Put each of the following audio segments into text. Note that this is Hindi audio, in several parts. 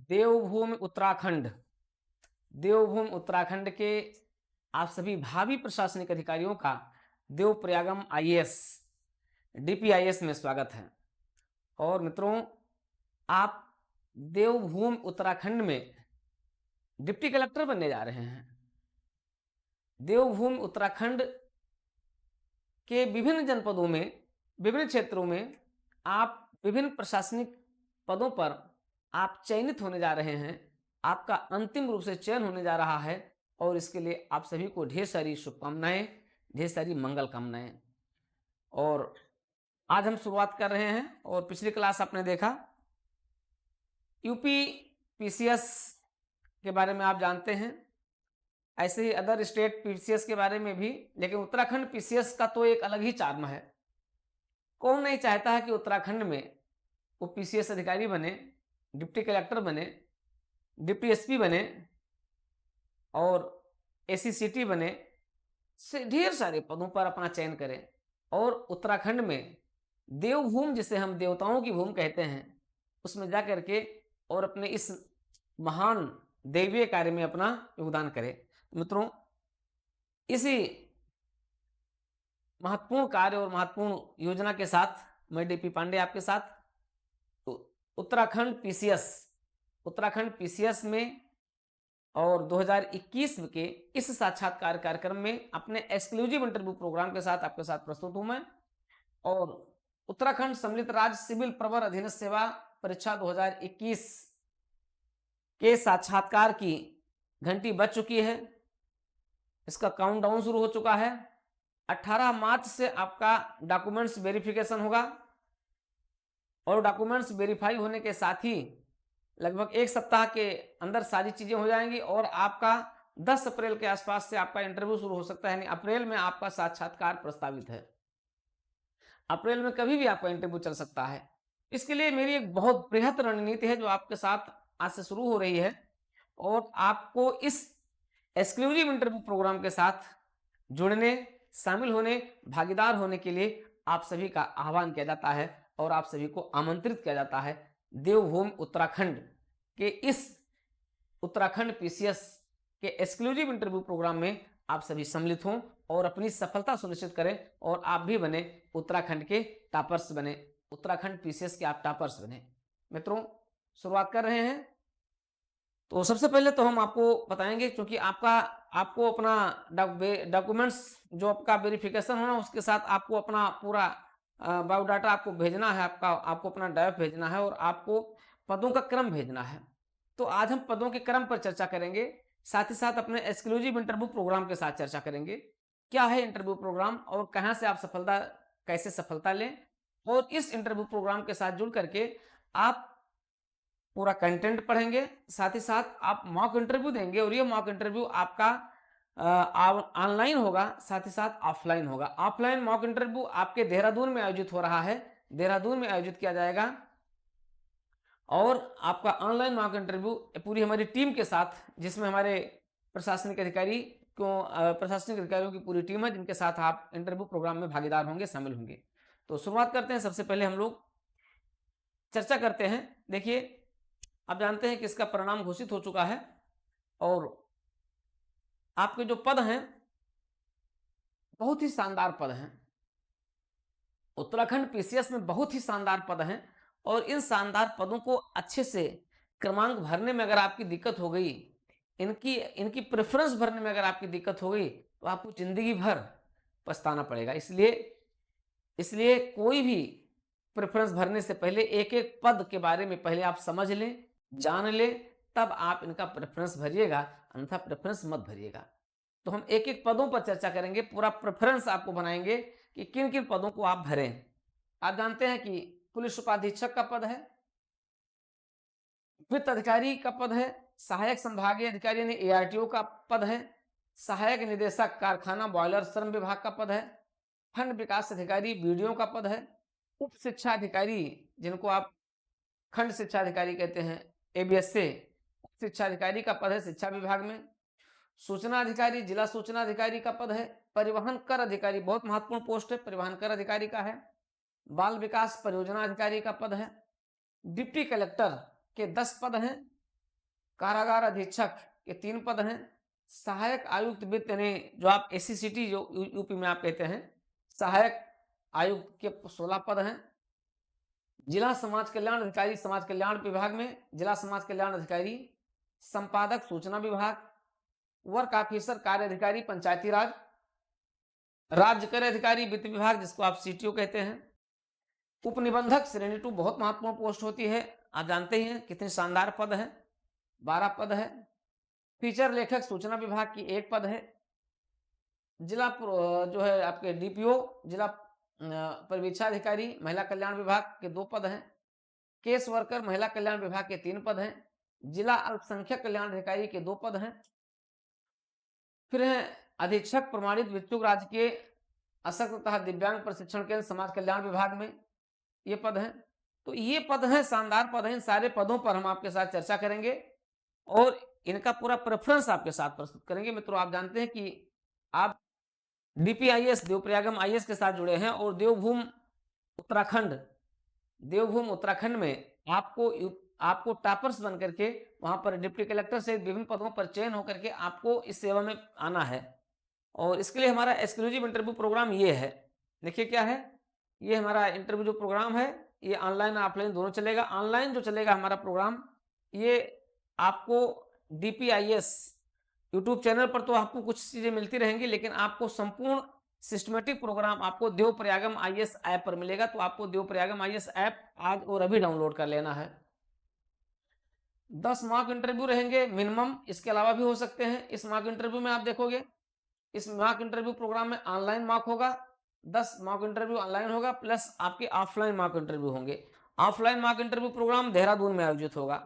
देवभूमि उत्तराखंड, देवभूमि उत्तराखंड के आप सभी भावी प्रशासनिक अधिकारियों का देवप्रयागम आईएएस डीपीआईएस में स्वागत है। और मित्रों, आप देवभूमि उत्तराखंड में डिप्टी कलेक्टर बनने जा रहे हैं। देवभूमि उत्तराखंड के विभिन्न जनपदों में, विभिन्न क्षेत्रों में आप विभिन्न प्रशासनिक पदों पर आप चयनित होने जा रहे हैं। आपका अंतिम रूप से चयन होने जा रहा है और इसके लिए आप सभी को ढेर सारी शुभकामनाएं, ढेर सारी मंगल कामनाएं। और आज हम शुरुआत कर रहे हैं। और पिछली क्लास आपने देखा यूपी पीसीएस के बारे में आप जानते हैं, ऐसे ही अदर स्टेट पीसीएस के बारे में भी, लेकिन उत्तराखंड पीसीएस का तो एक अलग ही चार्म है। कौन नहीं चाहता है कि उत्तराखंड में वो पीसीएस अधिकारी बने, डिप्टी कलेक्टर बने, डिप्टी एसपी बने और एसीसीटी बने, से ढेर सारे पदों पर अपना चयन करें। और उत्तराखंड में देवभूमि, जिसे हम देवताओं की भूमि कहते हैं, उसमें जा करके और अपने इस महान दैवीय कार्य में अपना योगदान करें। मित्रों, इसी महत्वपूर्ण कार्य और महत्वपूर्ण योजना के साथ मैं डीपी पांडे आपके साथ उत्तराखंड पीसीएस में और 2021 के इस साक्षात्कार कार्यक्रम में अपने एक्सक्लूसिव इंटरव्यू प्रोग्राम के साथ आपके साथ प्रस्तुत हूं मैं। और उत्तराखंड सम्मिलित राज्य सिविल प्रवर अधीनस्थ सेवा परीक्षा 2021 के साक्षात्कार की घंटी बज चुकी है। इसका काउंटडाउन शुरू हो चुका है। 18 मार्च से आपका डॉक्यूमेंट्स वेरिफिकेशन होगा और डॉक्यूमेंट्स वेरीफाई होने के साथ ही लगभग एक सप्ताह के अंदर सारी चीजें हो जाएंगी और आपका 10 अप्रैल के आसपास से आपका इंटरव्यू शुरू हो सकता है। यानी अप्रैल में आपका साक्षात्कार प्रस्तावित है। अप्रैल में कभी भी आपका इंटरव्यू चल सकता है। इसके लिए मेरी एक बहुत बृहद रणनीति है जो आपके साथ आज से शुरू हो रही है। और आपको इस एक्सक्लूसिव इंटरव्यू प्रोग्राम के साथ जुड़ने, शामिल होने, भागीदार होने के लिए आप सभी का आह्वान किया जाता है और आप सभी को आमंत्रित किया जाता है। देवभूमि उत्तराखंड के इस उत्तराखंड पीसीएस के एक्सक्लूसिव इंटरव्यू प्रोग्राम में आप सभी सम्मिलित हों और अपनी सफलता सुनिश्चित करें और आप भी बने उत्तराखंड के टॉपर्स बने, उत्तराखंड पीसीएस के आप टॉपर्स बने। मित्रों, शुरुआत कर रहे हैं। तो सबसे पहले तो हम आपको बताएंगे, क्योंकि आपको अपना डॉक्यूमेंट्स जो आपका वेरिफिकेशन होना, उसके साथ आपको अपना पूरा बायोडाटा आपको भेजना है, आपको अपना डायफ भेजना है और आपको पदों का क्रम भेजना है। तो आज हम पदों के क्रम पर चर्चा करेंगे, साथ ही साथ अपने एक्सक्लूसिव इंटरव्यू प्रोग्राम के साथ चर्चा करेंगे। क्या है इंटरव्यू प्रोग्राम और कहां से आप कैसे सफलता लें। और इस इंटरव्यू प्रोग्राम के साथ जुड़ करके आप पूरा कंटेंट पढ़ेंगे, साथ ही साथ आप मॉक इंटरव्यू देंगे और ये मॉक इंटरव्यू आपका ऑनलाइन होगा, साथ ही साथ ऑफलाइन होगा। ऑफलाइन मॉक इंटरव्यू आपके देहरादून में आयोजित हो रहा है, देहरादून में आयोजित किया जाएगा। और आपका ऑनलाइन मॉक इंटरव्यू पूरी हमारी टीम के साथ, जिसमें हमारे प्रशासनिक अधिकारियों की पूरी टीम है, जिनके साथ आप इंटरव्यू प्रोग्राम में भागीदार होंगे, शामिल होंगे। तो शुरुआत करते हैं। सबसे पहले हम लोग चर्चा करते हैं। देखिए, आप जानते हैं कि इसका परिणाम घोषित हो चुका है और आपके जो पद हैं बहुत ही शानदार पद हैं। उत्तराखंड पीसीएस में बहुत ही शानदार पद हैं और इन शानदार पदों को अच्छे से क्रमांक भरने में अगर आपकी दिक्कत हो गई, इनकी प्रेफरेंस भरने में अगर आपकी दिक्कत हो गई, तो आपको जिंदगी भर पछताना पड़ेगा। इसलिए कोई भी प्रेफरेंस भरने से पहले एक एक पद के बारे में पहले आप समझ लें, जान लें, तब आप इनका प्रेफरेंस भरिएगा, अन्यथा प्रेफरेंस मत भरिएगा। तो हम एक एक पदों पर चर्चा करेंगे, पूरा प्रेफरेंस आपको बनाएंगे कि किन किन पदों को आप भरें। आप जानते हैं कि पुलिस उपाधीक्षक का पद है, वित्त अधिकारी का पद है, सहायक संभागीय अधिकारी यानी एआरटीओ का पद है, सहायक निदेशक कारखाना बॉयलर श्रम विभाग का पद है, खंड विकास अधिकारी बीडीओ का पद है, उप शिक्षा अधिकारी जिनको आप खंड शिक्षा अधिकारी कहते हैं, एबीएस से शिक्षा अधिकारी का पद है शिक्षा विभाग में, सूचना अधिकारी जिला सूचना अधिकारी का पद है, परिवहन कर अधिकारी बहुत महत्वपूर्ण पोस्ट है, परिवहन कर अधिकारी का है, बाल विकास परियोजना अधिकारी का पद है, डिप्टी कलेक्टर के 10 पद हैं, कारागार अधीक्षक के 3 पद हैं। सहायक आयुक्त वित्त यानी जो आप एससीसीटी जो यूपी में आप कहते हैं, सहायक आयुक्त के 16 पद हैं। जिला समाज कल्याण अधिकारी समाज कल्याण विभाग में जिला समाज कल्याण अधिकारी, संपादक सूचना विभाग, वर्क ऑफिसर कार्य अधिकारी पंचायती राज, राज्य कर अधिकारी वित्त विभाग जिसको आप सीटीओ कहते हैं, उपनिबंधक श्रेणी 2 बहुत महत्वपूर्ण पोस्ट होती है, आप जानते ही हैं कितने शानदार पद है, 12 पद है। फीचर लेखक सूचना विभाग की 1 पद है। जिला जो है आपके डीपीओ जिला परिवीक्षाधिकारी महिला कल्याण विभाग के 2 पद हैं। केस वर्कर महिला कल्याण विभाग के 3 पद हैं। जिला अल्पसंख्यक कल्याण अधिकारी के 2 पद हैं। फिर है अधीक्षक प्रमाणित विच्छुक राज्य के अशक्त तथा दिव्यांग प्रशिक्षण केंद्र समाज कल्याण विभाग में ये पद हैं। तो ये पद हैं, शानदार पद हैं। इन सारे पदों पर हम आपके साथ चर्चा करेंगे और इनका पूरा प्रेफरेंस आपके साथ प्रस्तुत करेंगे। मित्रों, आप जानते हैं कि आप डीपीआईएस देवप्रयागम आईएएस के साथ जुड़े हैं और देवभूमि उत्तराखंड में आपको टॉपर्स बन करके वहां पर डिप्टी कलेक्टर से विभिन्न पदों पर चयन होकर के आपको इस सेवा में आना है। और इसके लिए हमारा एक्सक्लूसिव इंटरव्यू प्रोग्राम ये है। देखिए क्या है, ये हमारा इंटरव्यू जो प्रोग्राम है ये ऑनलाइन ऑफलाइन दोनों चलेगा। ऑनलाइन जो चलेगा हमारा प्रोग्राम, ये आपको डीपीआईएस यूट्यूब चैनल पर तो आपको कुछ चीजें मिलती रहेंगी, लेकिन आपको संपूर्ण सिस्टमेटिक प्रोग्राम आपको देवप्रयागम आईएएस ऐप पर मिलेगा। तो आपको देवप्रयागम आईएएस ऐप आज और अभी डाउनलोड कर लेना है। 10 मॉक इंटरव्यू रहेंगे मिनिमम, इसके अलावा भी हो सकते हैं। इस मॉक इंटरव्यू में आप देखोगे, इस मॉक इंटरव्यू प्रोग्राम में ऑनलाइन मॉक होगा, 10 मॉक इंटरव्यू ऑनलाइन होगा, प्लस आपके ऑफलाइन मॉक इंटरव्यू होंगे। Offline mock interview programme Dehradun में आयोजित होगा।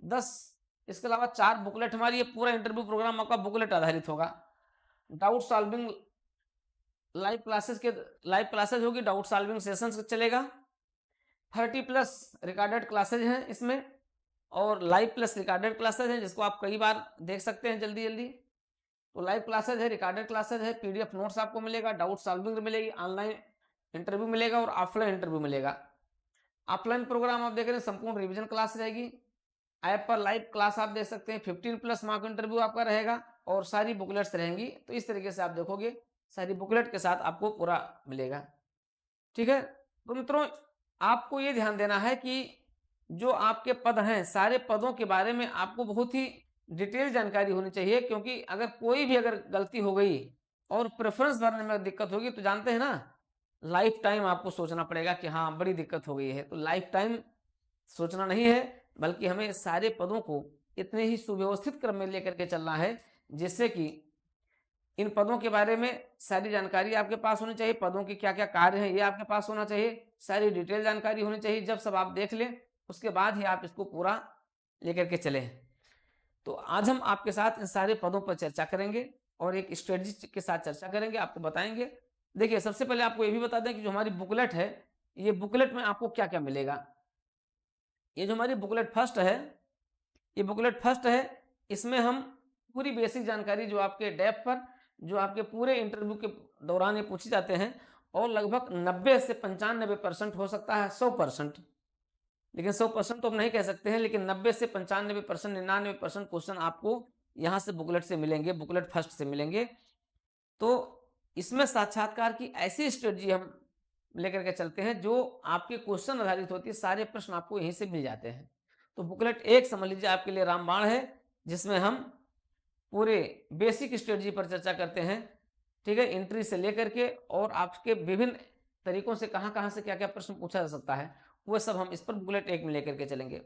10 इसके अलावा 4 बुकलेट, हमारी ये पूरा इंटरव्यू प्रोग्राम आपका बुकलेट आधारित होगा। डाउट सॉल्विंग लाइव क्लासेज होगी, डाउट सॉल्विंग सेशंस चलेगा। 30+ रिकॉर्डेड क्लासेज हैं इसमें और लाइव प्लस रिकॉर्डेड क्लासेज हैं जिसको आप कई बार देख सकते हैं जल्दी जल्दी। तो लाइव क्लासेज है, रिकॉर्डेड क्लासेज है, पीडीएफ नोट्स आपको मिलेगा, डाउट सॉल्विंग मिलेगी, ऑनलाइन इंटरव्यू मिलेगा और ऑफलाइन इंटरव्यू मिलेगा। ऑफलाइन प्रोग्राम आप देख रहे हैं, संपूर्ण रिवीजन क्लास रहेगी। ऐप पर लाइव क्लास आप देख सकते हैं। 15+ मॉक इंटरव्यू आपका रहेगा और सारी बुकलेट्स रहेंगी। तो इस तरीके से आप देखोगे सारी बुकलेट के साथ आपको पूरा मिलेगा। ठीक है, तो मित्रों आपको ये ध्यान देना है कि जो आपके पद हैं, सारे पदों के बारे में आपको बहुत ही डिटेल जानकारी होनी चाहिए, क्योंकि अगर कोई भी गलती हो गई और प्रेफरेंस भरने में दिक्कत होगी तो जानते हैं ना, लाइफ टाइम आपको सोचना पड़ेगा कि हाँ बड़ी दिक्कत हो गई है। तो लाइफ टाइम सोचना नहीं है, बल्कि हमें सारे पदों को इतने ही सुव्यवस्थित क्रम में लेकर के चलना है जिससे कि इन पदों के बारे में सारी जानकारी आपके पास होनी चाहिए। पदों के क्या क्या कार्य हैं ये आपके पास होना चाहिए, सारी डिटेल जानकारी होनी चाहिए। जब सब आप देख लें उसके बाद ही आप इसको पूरा लेकर के चलें। तो आज हम आपके साथ इन सारे पदों पर चर्चा करेंगे और एक स्ट्रेटजी के साथ चर्चा करेंगे, आपको बताएंगे। देखिए, सबसे पहले आपको ये भी बता दें कि जो हमारी बुकलेट है, ये बुकलेट में आपको क्या क्या मिलेगा। ये जो हमारी बुकलेट फर्स्ट है, ये बुकलेट फर्स्ट है, इसमें हम पूरी बेसिक जानकारी जो आपके डेप्थ पर, जो आपके पूरे इंटरव्यू के दौरान ये पूछे जाते हैं, और लगभग 90 से 95% हो सकता है 100%, लेकिन 100% तो हम नहीं कह सकते हैं, लेकिन 90 से 95%, 99% क्वेश्चन आपको यहाँ से बुकलेट से मिलेंगे, बुकलेट फर्स्ट से मिलेंगे। तो इसमें साक्षात्कार की ऐसी स्ट्रेटजी हम लेकर के चलते हैं जो आपके क्वेश्चन आधारित होती है, सारे प्रश्न आपको यहीं से मिल जाते हैं। तो बुकलेट 1 समझ लीजिए आपके लिए रामबाण है, जिसमें हम पूरे बेसिक स्ट्रेटजी पर चर्चा करते हैं। ठीक है, एंट्री से लेकर के और आपके विभिन्न तरीकों से कहाँ से क्या क्या प्रश्न पूछा जा सकता है, वो सब हम इस पर बुकलेट 1 में लेकर के चलेंगे।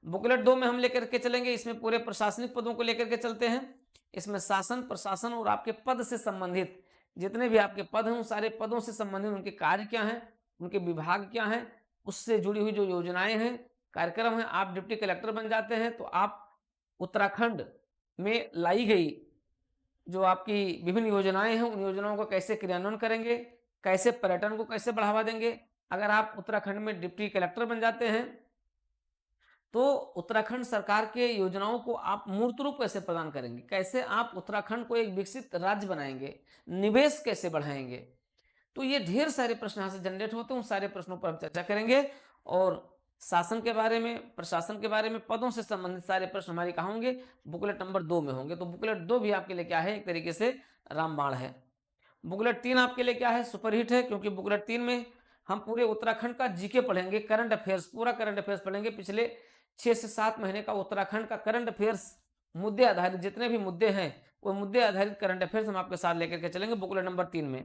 बुकलेट 2 में हम लेकर के चलेंगे, इसमें पूरे प्रशासनिक पदों को लेकर के चलते हैं। इसमें शासन, प्रशासन और आपके पद से संबंधित जितने भी आपके पद हैं, उन सारे पदों से संबंधित उनके कार्य क्या हैं, उनके विभाग क्या हैं, उससे जुड़ी हुई जो योजनाएं हैं, कार्यक्रम हैं। आप डिप्टी कलेक्टर बन जाते हैं तो आप उत्तराखंड में लाई गई जो आपकी विभिन्न योजनाएं हैं, उन योजनाओं को कैसे क्रियान्वयन करेंगे, कैसे पर्यटन को कैसे बढ़ावा देंगे। अगर आप उत्तराखंड में डिप्टी कलेक्टर बन जाते हैं तो उत्तराखंड सरकार के योजनाओं को आप मूर्त रूप कैसे प्रदान करेंगे, कैसे आप उत्तराखंड को एक विकसित राज्य बनाएंगे, निवेश कैसे बढ़ाएंगे। तो ये ढेर सारे प्रश्न यहाँ से जनरेट होते हैं, उन सारे प्रश्नों पर हम चर्चा करेंगे और शासन के बारे में, प्रशासन के बारे में, पदों से संबंधित सारे प्रश्न हमारे कहाँ होंगे, बुकलेट नंबर 2 में होंगे। तो बुकलेट 2 भी आपके लिए क्या है, एक तरीके से रामबाण है। बुकलेट 3 आपके लिए क्या है, सुपरहिट है, क्योंकि बुकलेट 3 में हम पूरे उत्तराखंड का जीके पढ़ेंगे, करंट अफेयर्स, पूरा करंट अफेयर्स पढ़ेंगे। पिछले 6 से 7 महीने का उत्तराखंड का करंट अफेयर्स, मुद्दे आधारित जितने भी मुद्दे हैं, वो मुद्दे आधारित करंट अफेयर्स हम आपके साथ लेकर के चलेंगे बुकलेट नंबर 3 में।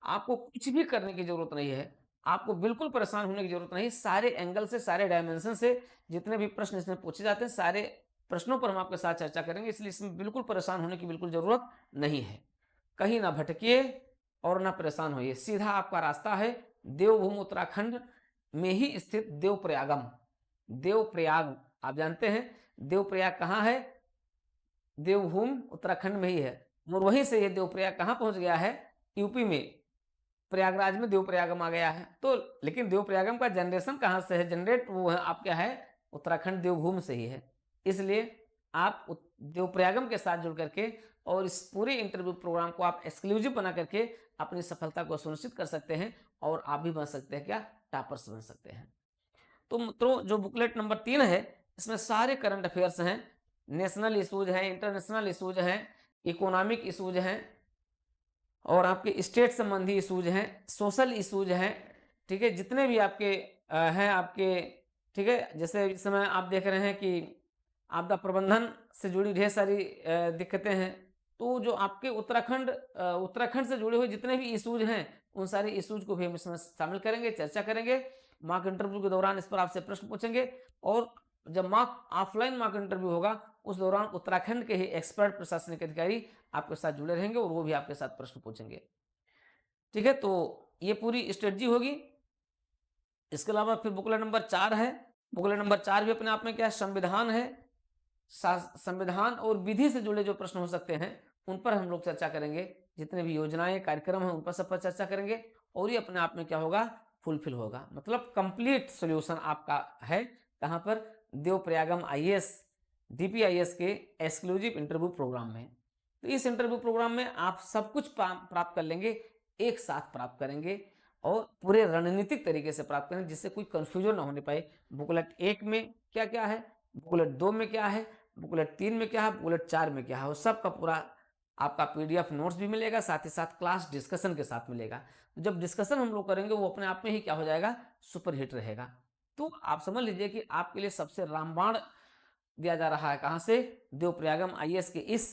आपको कुछ भी करने की जरूरत नहीं है, आपको बिल्कुल परेशान होने की जरूरत नहीं। सारे एंगल से, सारे डायमेंशन से जितने भी प्रश्न इसमें पूछे जाते हैं, सारे प्रश्नों पर हम आपके साथ चर्चा करेंगे, इसलिए इसमें बिल्कुल परेशान होने की बिल्कुल जरूरत नहीं है। कहीं ना भटकिए और ना परेशान होइए, सीधा आपका रास्ता है देवभूमि उत्तराखंड में ही स्थित देवप्रयागम। देवप्रयाग आप जानते हैं, देवप्रयाग कहाँ है, देवभूमि उत्तराखंड में ही है। और वहीं से ये देवप्रयाग कहाँ पहुंच गया है, यूपी में, प्रयागराज में देवप्रयागम आ गया है। तो लेकिन देवप्रयागम का जनरेशन कहाँ से है, जनरेट वो है आप क्या है, उत्तराखंड देवभूमि से ही है। इसलिए आप देवप्रयागम के साथ जुड़ करके और इस पूरे इंटरव्यू प्रोग्राम को आप एक्सक्लूसिव बना करके अपनी सफलता को सुनिश्चित कर सकते हैं, और आप भी बन सकते हैं क्या, टॉपर्स बन सकते हैं। तो मित्रों, जो बुकलेट नंबर 3 है, इसमें सारे करंट अफेयर्स हैं, नेशनल इशूज हैं, इंटरनेशनल इशूज हैं, इकोनॉमिक इशूज हैं, और आपके स्टेट संबंधी इशूज हैं, सोशल इशूज हैं, ठीक है, जितने भी आपके हैं आपके, ठीक है। जैसे इस समय आप देख रहे हैं कि आपदा प्रबंधन से जुड़ी ढेर सारी दिक्कतें हैं। तो जो आपके उत्तराखंड से जुड़े हुए जितने भी इशूज हैं, उन सारे इशूज को भी हम इसमें शामिल करेंगे, चर्चा करेंगे। मॉक इंटरव्यू के दौरान इस पर आपसे प्रश्न पूछेंगे, और जब ऑफलाइन मॉक इंटरव्यू होगा, उस दौरान उत्तराखंड के ही एक्सपर्ट प्रशासनिक अधिकारी आपके साथ जुड़े रहेंगे, और वो भी आपके साथ प्रश्न पूछेंगे, ठीक है। तो ये पूरी स्ट्रेटजी होगी। इसके अलावा फिर बुकलेट नंबर 4 है। बुकलेट नंबर 4 भी अपने आप में क्या है, संविधान है। संविधान और विधि से जुड़े जो प्रश्न हो सकते हैं, उन पर हम लोग चर्चा करेंगे। जितने भी योजनाएं, कार्यक्रम हैं, उन पर सब पर चर्चा करेंगे, और ये अपने आप में क्या होगा, फुलफिल होगा। मतलब कंप्लीट सोल्यूशन आपका है कहाँ पर, देवप्रयागम आईएएस, डीपीआईएस के एक्सक्लूसिव इंटरव्यू प्रोग्राम में। तो इस इंटरव्यू प्रोग्राम में आप सब कुछ प्राप्त कर लेंगे, एक साथ प्राप्त करेंगे, और पूरे रणनीतिक तरीके से प्राप्त करेंगे, जिससे कोई कंफ्यूजन ना होने पाए। बुकलेट 1 में क्या क्या है, बुकलेट 2 में क्या है, बुकलेट 3 में क्या है, बुकलेट 4 में क्या है, वो सब का पूरा आपका पीडीएफ नोट्स भी मिलेगा, साथ ही साथ क्लास डिस्कशन के साथ मिलेगा। जब डिस्कशन हम लोग करेंगे, वो अपने आप में ही क्या हो जाएगा, सुपर हिट रहेगा। तो आप समझ लीजिए कि आपके लिए सबसे रामबाण दिया जा रहा है, कहाँ से, देवप्रयागम आईएएस के इस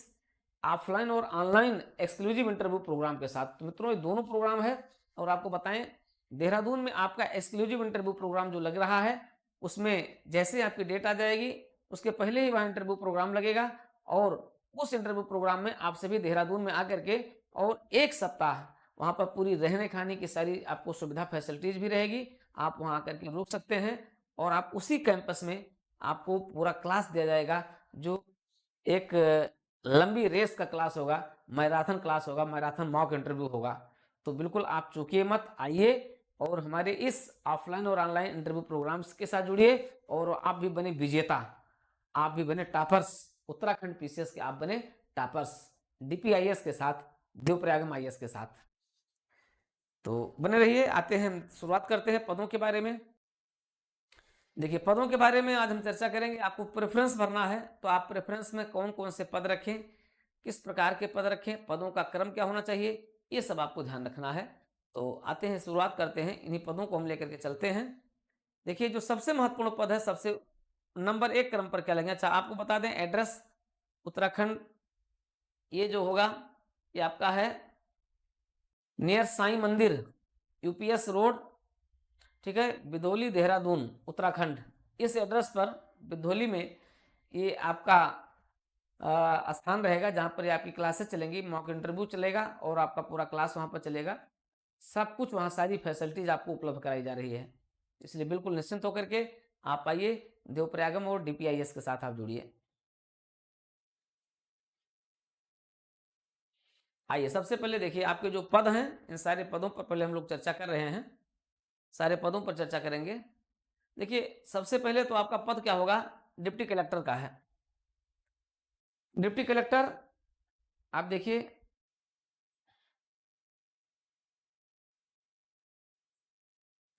ऑफलाइन और ऑनलाइन एक्सक्लूसिव इंटरव्यू प्रोग्राम के साथ। तो मित्रों, ये दोनों प्रोग्राम है, और आपको बताएं, देहरादून में आपका एक्सक्लूसिव इंटरव्यू प्रोग्राम जो लग रहा है, उसमें जैसे आपकी डेट आ जाएगी, उसके पहले ही वहाँ इंटरव्यू प्रोग्राम लगेगा, और उस इंटरव्यू प्रोग्राम में आप सभी देहरादून में आकर के, और 1 सप्ताह वहाँ पर पूरी रहने खाने की सारी आपको सुविधा फैसिलिटीज भी रहेगी। आप वहाँ आकर के रुक सकते हैं, और आप उसी कैंपस में आपको पूरा क्लास दिया जाएगा, जो एक लंबी रेस का क्लास होगा, मैराथन क्लास होगा, मैराथन मॉक इंटरव्यू होगा। तो बिल्कुल आप चूकिए मत, आइए और हमारे इस ऑफलाइन और ऑनलाइन इंटरव्यू प्रोग्राम्स के साथ जुड़िए, और आप भी बने विजेता, आप भी बने टॉपर्स, उत्तराखंड पीसीएस के आप बने टॉपर्स, डीपीआईएस के साथ, देवप्रयागम आईएएस के साथ। तो बने रहिए। आते हैं, शुरुआत करते हैं पदों के बारे में। देखिए, पदों के बारे में आज हम चर्चा करेंगे। आपको प्रेफरेंस भरना है, तो आप प्रेफरेंस में कौन कौन से पद रखें, किस प्रकार के पद रखें, पदों का क्रम क्या होना चाहिए, ये सब आपको ध्यान रखना है। तो आते हैं, शुरुआत करते हैं, इन्हीं पदों को हम लेकर के चलते हैं। देखिए, जो सबसे महत्वपूर्ण पद है, सबसे नंबर 1 क्रम पर क्या लगेगा। अच्छा, आपको बता दें, एड्रेस उत्तराखंड, ये जो होगा, ये आपका है नियर साईं मंदिर, यूपीएस रोड, ठीक है, बिधोली देहरादून उत्तराखंड। इस एड्रेस पर बिधोली में ये आपका स्थान रहेगा, जहाँ पर ये आपकी क्लासेस चलेंगी, मॉक इंटरव्यू चलेगा, और आपका पूरा क्लास वहाँ पर चलेगा। सब कुछ वहाँ, सारी फैसिलिटीज आपको उपलब्ध कराई जा रही है। इसलिए बिल्कुल निश्चिंत होकर के आप आइए, देवप्रयागम और डीपीआईएस के साथ आप जुड़िए। आइए, सबसे पहले देखिए, आपके जो पद हैं, इन सारे पदों पर पहले हम लोग चर्चा कर रहे हैं, सारे पदों पर चर्चा करेंगे। देखिए, सबसे पहले तो आपका पद क्या होगा, डिप्टी कलेक्टर का है। डिप्टी कलेक्टर, आप देखिए,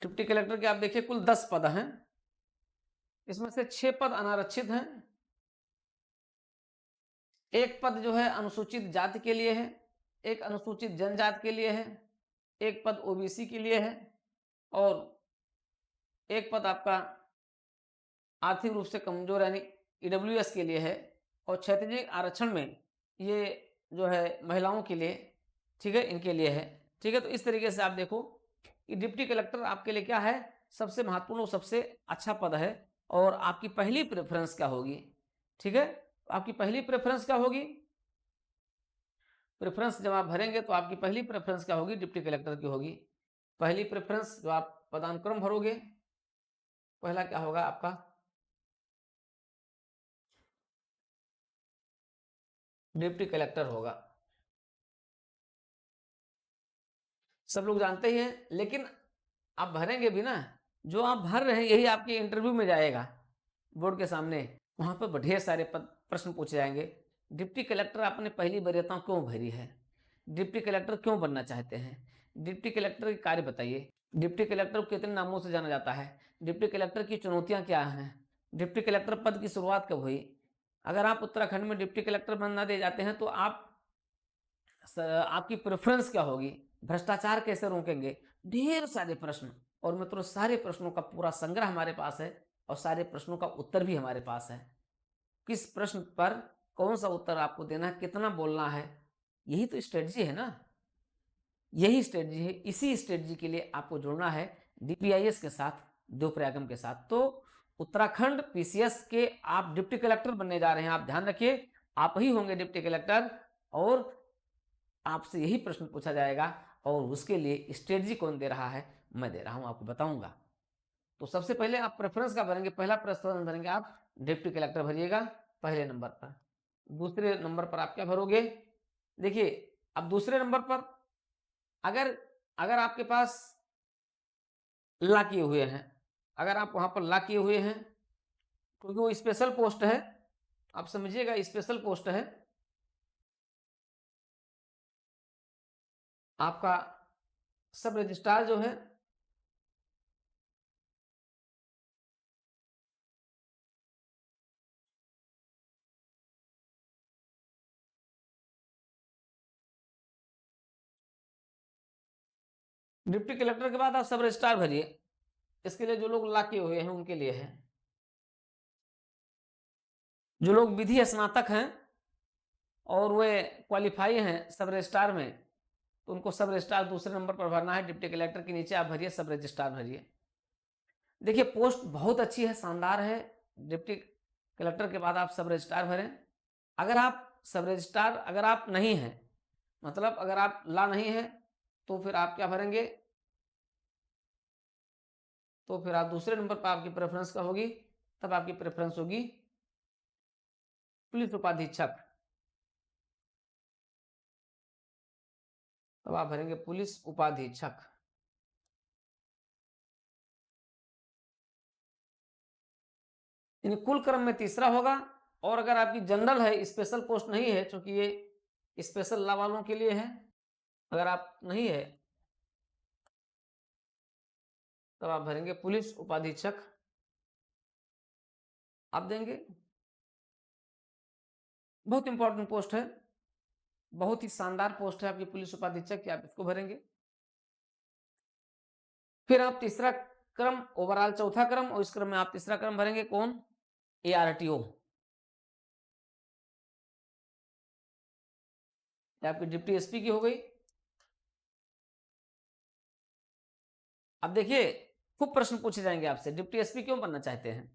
डिप्टी कलेक्टर के आप देखिए कुल 10 पद हैं। इसमें से 6 पद अनारक्षित हैं, एक पद जो है अनुसूचित जाति के लिए है, एक अनुसूचित जनजाति के लिए है, एक पद ओबीसी के लिए है और एक पद आपका आर्थिक रूप से कमजोर यानी ईडब्ल्यूएस के लिए है और क्षैतिज आरक्षण में ये जो है महिलाओं के लिए, ठीक है, इनके लिए है। ठीक है, तो इस तरीके से आप देखो कि डिप्टी कलेक्टर आपके लिए क्या है, सबसे महत्वपूर्ण और सबसे अच्छा पद है। और आपकी पहली प्रेफरेंस क्या होगी, ठीक है, आपकी पहली प्रेफरेंस क्या होगी, प्रेफरेंस जब आप भरेंगे तो आपकी पहली प्रेफरेंस क्या होगी, डिप्टी कलेक्टर की होगी। पहली प्रेफरेंस जो आप पदानुक्रम भरोगे, पहला क्या होगा आपका, डिप्टी कलेक्टर होगा। सब लोग जानते ही हैं, लेकिन आप भरेंगे भी ना, जो आप भर रहे हैं यही आपके इंटरव्यू में जाएगा बोर्ड के सामने, वहां पर ढेर सारे प्रश्न पूछे जाएंगे। डिप्टी कलेक्टर आपने पहली वरीयता क्यों भरी है, डिप्टी कलेक्टर क्यों बनना चाहते हैं, डिप्टी कलेक्टर के कार्य बताइए, डिप्टी कलेक्टर को कितने नामों से जाना जाता है, डिप्टी कलेक्टर की चुनौतियां क्या हैं, डिप्टी कलेक्टर पद की शुरुआत कब हुई। अगर आप उत्तराखंड में डिप्टी कलेक्टर बनना दे जाते हैं तो आपकी प्रेफरेंस क्या होगी, भ्रष्टाचार कैसे रोकेंगे, ढेर सारे प्रश्न। और मित्रों सारे प्रश्नों का पूरा संग्रह हमारे पास है और सारे प्रश्नों का उत्तर भी हमारे पास है। किस प्रश्न पर कौन सा उत्तर आपको देना है, कितना बोलना है, यही तो स्ट्रेटजी है ना, यही स्ट्रेटजी है। इसी स्ट्रेटजी के लिए आपको जुड़ना है डीपीआईएस के साथ, देवप्रयागम के साथ। तो उत्तराखंड पीसीएस के आप डिप्टी कलेक्टर बनने जा रहे हैं, आप ध्यान रखिए आप ही होंगे डिप्टी कलेक्टर और आपसे यही प्रश्न पूछा जाएगा और उसके लिए स्ट्रेटजी कौन दे रहा है, मैं दे रहा हूं, आपको बताऊंगा। तो सबसे पहले आप प्रेफरेंस का भरेंगे, पहला प्रेफरेंस भरेंगे आप डिप्टी कलेक्टर भरिएगा पहले नंबर पर। दूसरे नंबर पर आप क्या भरोगे, देखिए अब दूसरे नंबर पर अगर अगर आपके पास ला किए हुए हैं, अगर आप वहां पर ला किए हुए हैं, क्योंकि वो स्पेशल पोस्ट है, आप समझिएगा स्पेशल पोस्ट है आपका। सब रजिस्ट्रार जो है डिप्टी कलेक्टर के बाद आप सब रजिस्ट्रार भरिए, इसके लिए जो लोग ला किए हुए हैं उनके लिए है। जो लोग विधि स्नातक हैं और वे क्वालिफाई हैं सब रजिस्ट्रार में, तो उनको सब रजिस्ट्रार दूसरे नंबर पर भरना है। डिप्टी कलेक्टर के नीचे आप भरिए सब रजिस्ट्रार भरिए। देखिए पोस्ट बहुत अच्छी है, शानदार है। डिप्टी कलेक्टर के बाद आप सब रजिस्ट्रार भरें। अगर आप सब रजिस्ट्रार अगर आप नहीं हैं, मतलब अगर आप ला नहीं है, तो फिर आप क्या भरेंगे, तो फिर आप दूसरे नंबर पर आपकी प्रेफरेंस का होगी, तब आपकी प्रेफरेंस होगी पुलिस उपाधीक्षक। तब आप भरेंगे पुलिस उपाधीक्षक। कुल क्रम में तीसरा होगा। और अगर आपकी जनरल है, स्पेशल पोस्ट नहीं है, क्योंकि ये स्पेशल ला वालों के लिए है, अगर आप नहीं है तब आप भरेंगे पुलिस उपाधीक्षक, आप देंगे। बहुत इंपॉर्टेंट पोस्ट है, बहुत ही शानदार पोस्ट है आपकी पुलिस उपाधीक्षक की, आप इसको भरेंगे। फिर आप तीसरा क्रम, ओवरऑल चौथा क्रम, और इस क्रम में आप तीसरा क्रम भरेंगे कौन, एआरटीओ, आपकी डिप्टी एसपी की हो गई। अब देखिए खूब प्रश्न पूछे जाएंगे आपसे, डिप्टी एसपी क्यों बनना चाहते हैं,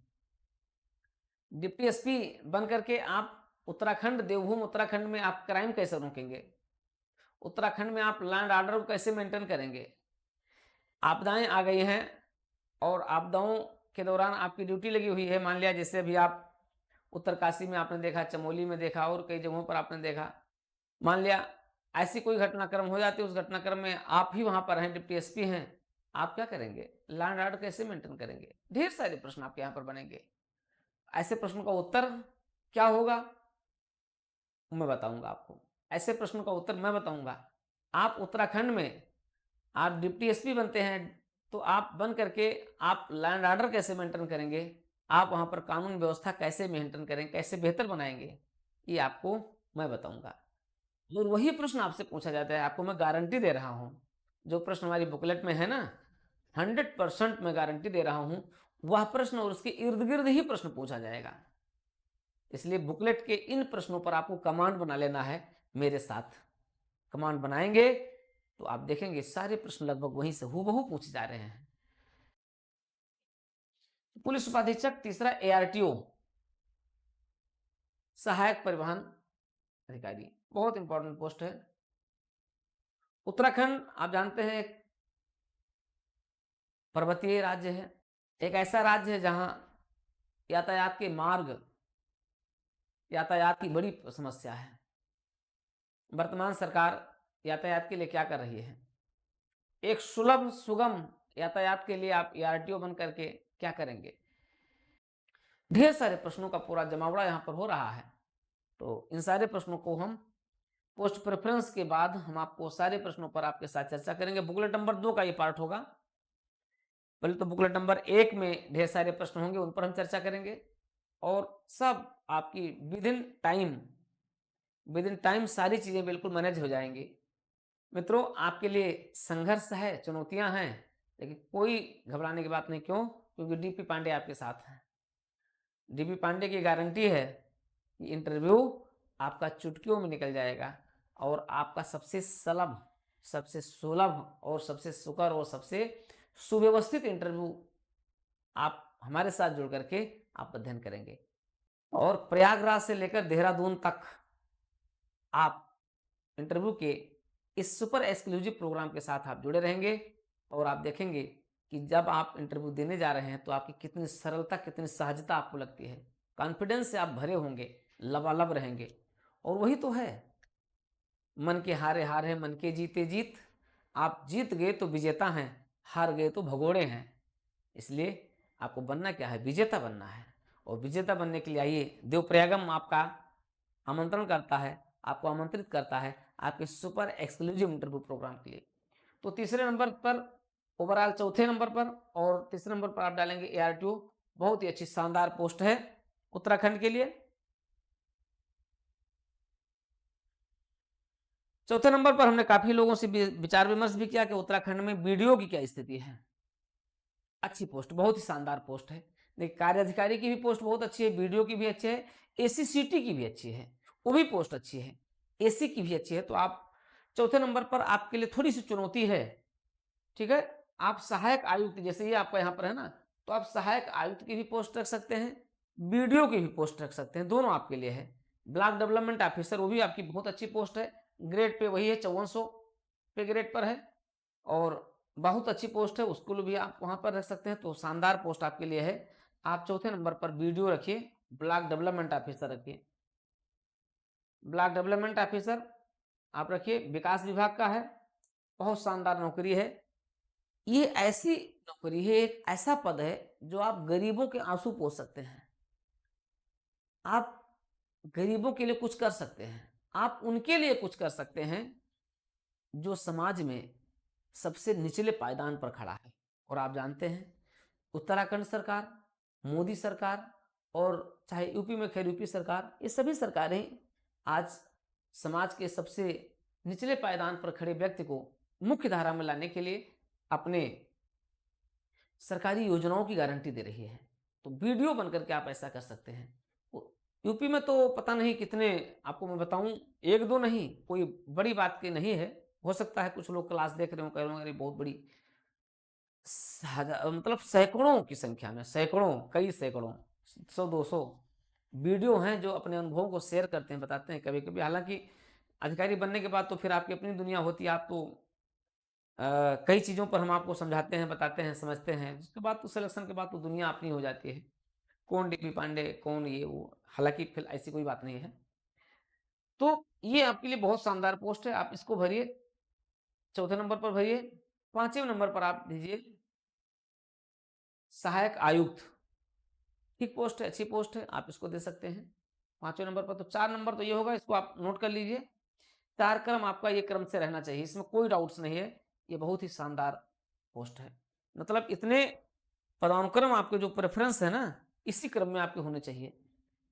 डिप्टी एसपी बन करके आप उत्तराखंड, देवभूमि उत्तराखंड में आप क्राइम कैसे रोकेंगे, उत्तराखंड में आप लैंड ऑर्डर को कैसे मेंटेन करेंगे। आपदाएं आ गई हैं और आपदाओं के दौरान आपकी ड्यूटी लगी हुई है, मान लिया जैसे अभी आप उत्तरकाशी में आपने देखा, चमोली में देखा और कई जगहों पर आपने देखा, मान लिया ऐसी कोई घटनाक्रम हो जाती है, उस घटनाक्रम में आप ही वहां पर हैं, डिप्टी एसपी हैं, आप क्या करेंगे, लैंड ऑर्डर कैसे मेंटेन करेंगे। ढेर सारे प्रश्न आपके यहाँ पर बनेंगे। ऐसे प्रश्नों का उत्तर क्या होगा मैं बताऊंगा आपको, ऐसे प्रश्नों का उत्तर मैं बताऊंगा। आप उत्तराखंड में आप डिप्टी एसपी बनते हैं, तो आप बन करके आप लैंड ऑर्डर कैसे मेंटेन करेंगे, आप वहाँ पर कानून व्यवस्था कैसे मेंटेन करें, कैसे बेहतर बनाएँगे, ये आपको मैं बताऊँगा। और वही प्रश्न आपसे पूछा जाता है, आपको मैं गारंटी दे रहा हूँ, जो प्रश्न हमारी बुकलेट में है ना, 100% मैं गारंटी दे रहा हूँ, वह प्रश्न और उसके इर्द-गिर्द ही प्रश्न पूछा जाएगा। इसलिए बुकलेट के इन प्रश्नों पर आपको कमांड बना लेना है मेरे साथ। कमांड बनाएँगे, तो आप देखेंगे सारे प्रश्न लगभग वहीं से हूबहू पूछे जा रहे हैं। पुलिस उपाधीक्षक, तीसरा एआरटीओ, सहायक परिवहन अधिकारी, बहुत इंपॉर्टेंट पोस्ट है। उत्तराखंड आप जानते हैं एक पर्वतीय राज्य है, एक ऐसा राज्य है जहाँ यातायात के मार्ग, यातायात की बड़ी समस्या है। वर्तमान सरकार यातायात के लिए क्या कर रही है? एक सुलभ सुगम यातायात के लिए आप एआरटीओ बन करके क्या करेंगे? ढेर सारे प्रश्नों का पूरा जमावड़ा यहाँ पर हो रहा है। तो इन सारे प्रश्नों को हम पोस्ट प्रेफरेंस के बाद हम आपको सारे प्रश्नों पर आपके साथ चर्चा करेंगे। बुकलेट नंबर 2 का ये पार्ट होगा। पहले तो बुकलेट नंबर 1 में ढेर सारे प्रश्न होंगे, उन पर हम चर्चा करेंगे और सब आपकी विद इन टाइम सारी चीज़ें बिल्कुल मैनेज हो जाएँगी। मित्रों, आपके लिए संघर्ष है, चुनौतियाँ हैं, लेकिन कोई घबराने की बात नहीं। क्यों? क्योंकि डीपी पांडे आपके साथ हैं। डीपी पांडे की गारंटी है कि इंटरव्यू आपका चुटकियों में निकल जाएगा और आपका सबसे सुलभ और सबसे सुकर और सबसे सुव्यवस्थित इंटरव्यू आप हमारे साथ जुड़ करके आप अध्ययन करेंगे। और प्रयागराज से लेकर देहरादून तक आप इंटरव्यू के इस सुपर एक्सक्लूसिव प्रोग्राम के साथ आप जुड़े रहेंगे और आप देखेंगे कि जब आप इंटरव्यू देने जा रहे हैं तो आपकी कितनी सरलता, कितनी सहजता आपको लगती है। कॉन्फिडेंस से आप भरे होंगे, लबालब रहेंगे। और वही तो है, मन के हारे हार है, मन के जीते जीत। आप जीत गए तो विजेता हैं, हार गए तो भगोड़े हैं। इसलिए आपको बनना क्या है? विजेता बनना है। और विजेता बनने के लिए आइए, देवप्रयागम आपका आमंत्रण करता है, आपको आमंत्रित करता है आपके सुपर एक्सक्लूसिव इंटरव्यू प्रोग्राम के लिए। तो तीसरे नंबर पर, ओवरऑल चौथे नंबर पर और तीसरे नंबर पर आप डालेंगे एआरटीओ। बहुत ही अच्छी शानदार पोस्ट है उत्तराखंड के लिए। चौथे नंबर पर हमने काफी लोगों से विचार विमर्श भी किया कि उत्तराखंड में बीडीओ की क्या स्थिति है। अच्छी पोस्ट, बहुत ही शानदार पोस्ट है। देखिए, कार्य अधिकारी की भी पोस्ट बहुत अच्छी है, बीडीओ की भी अच्छी है, एसीसीटी की भी अच्छी है, वो भी पोस्ट अच्छी है, एसी की भी अच्छी है। तो आप चौथे नंबर पर आपके लिए थोड़ी सी चुनौती है, ठीक है। आप सहायक आयुक्त, जैसे ये आपका यहाँ पर है ना, तो आप सहायक आयुक्त की भी पोस्ट रख सकते हैं, बीडीओ की भी पोस्ट रख सकते हैं, दोनों आपके लिए है। ब्लॉक डेवलपमेंट ऑफिसर, वो भी आपकी बहुत अच्छी पोस्ट है, ग्रेड पे वही है, 5400 पे ग्रेड पर है और बहुत अच्छी पोस्ट है, उसको भी आप वहाँ पर रख सकते हैं। तो शानदार पोस्ट आपके लिए है। आप चौथे नंबर पर बीडीओ रखिए, ब्लॉक डेवलपमेंट ऑफिसर रखिए। ब्लॉक डेवलपमेंट ऑफिसर आप रखिए, विकास विभाग का है, बहुत शानदार नौकरी है। ये ऐसी नौकरी है, एक ऐसा पद है जो आप गरीबों के आंसू पोंछ सकते हैं। आप गरीबों के लिए कुछ कर सकते हैं, आप उनके लिए कुछ कर सकते हैं जो समाज में सबसे निचले पायदान पर खड़ा है। और आप जानते हैं, उत्तराखंड सरकार, मोदी सरकार और चाहे यूपी में खैर यूपी सरकार, ये सभी सरकारें आज समाज के सबसे निचले पायदान पर खड़े व्यक्ति को मुख्य धारा में लाने के लिए अपने सरकारी योजनाओं की गारंटी दे रही है। तो वीडियो बनकर के आप ऐसा कर सकते हैं। यूपी में तो पता नहीं कितने, आपको मैं बताऊं, एक दो नहीं, कोई बड़ी बात की नहीं है। हो सकता है कुछ लोग क्लास देख रहे हो, कह रहे हो अरे बहुत बड़ी, मतलब सैकड़ों की संख्या में, सैकड़ों, कई सैकड़ों, 100-200 वीडियो हैं जो अपने अनुभवों को शेयर करते हैं, बताते हैं कभी कभी। हालांकि अधिकारी बनने के बाद तो फिर आपकी अपनी दुनिया होती है, आप तो कई चीज़ों पर हम आपको समझाते हैं, बताते हैं, समझते हैं। उसके बाद तो सिलेक्शन के बाद तो दुनिया अपनी हो जाती है, कौन डीपी पांडे, कौन ये वो। हालांकि फिर ऐसी कोई बात नहीं है। तो ये आपके लिए बहुत शानदार पोस्ट है, आप इसको भरिए, चौथे नंबर पर भरिए। पांचवें नंबर पर आप दीजिए सहायक आयुक्त, ठीक पोस्ट है, अच्छी पोस्ट है, आप इसको दे सकते हैं पांचवें नंबर पर। तो 4 नंबर तो ये होगा, इसको आप नोट कर लीजिए। 4 क्रम आपका ये क्रम से रहना चाहिए, इसमें कोई डाउट्स नहीं है। ये बहुत ही शानदार पोस्ट है, मतलब इतने पदानुक्रम आपके जो प्रेफरेंस है ना, इसी क्रम में आपके होने चाहिए।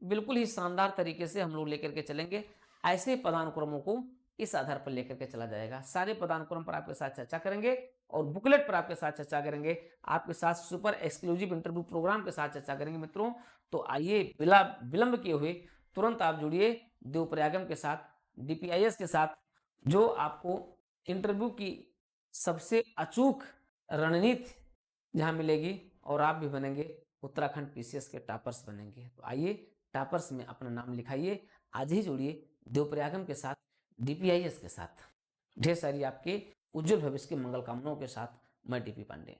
बिल्कुल ही शानदार तरीके से हम लोग लेकर के चलेंगे। ऐसे पदानुक्रमों को इस आधार पर लेकर के चला जाएगा। सारे पदानुक्रम पर आपके साथ चर्चा करेंगे और बुकलेट पर आपके साथ चर्चा करेंगे। आपके साथ सुपर एक्सक्लूसिव इंटरव्यू प्रोग्राम के साथ चर्चा करेंगे मित्रों। तो आइए बिना विलंब किए हुए तुरंत आप जुड़िए देवप्रयागम के साथ, डीपीआईएस के साथ, जो आपको इंटरव्यू की सबसे अचूक रणनीति जहां मिलेगी और आप भी बनेंगे उत्तराखंड पीसीएस के टॉपर्स बनेंगे। तो आइए टॉपर्स में अपना नाम लिखाइए। आज ही जुड़िए देवप्रयागम के साथ, डीपीआईएस के साथ। ढेर सारी आपके उज्जवल भविष्य की मंगल कामनाओं के साथ मैं टीपी पांडे।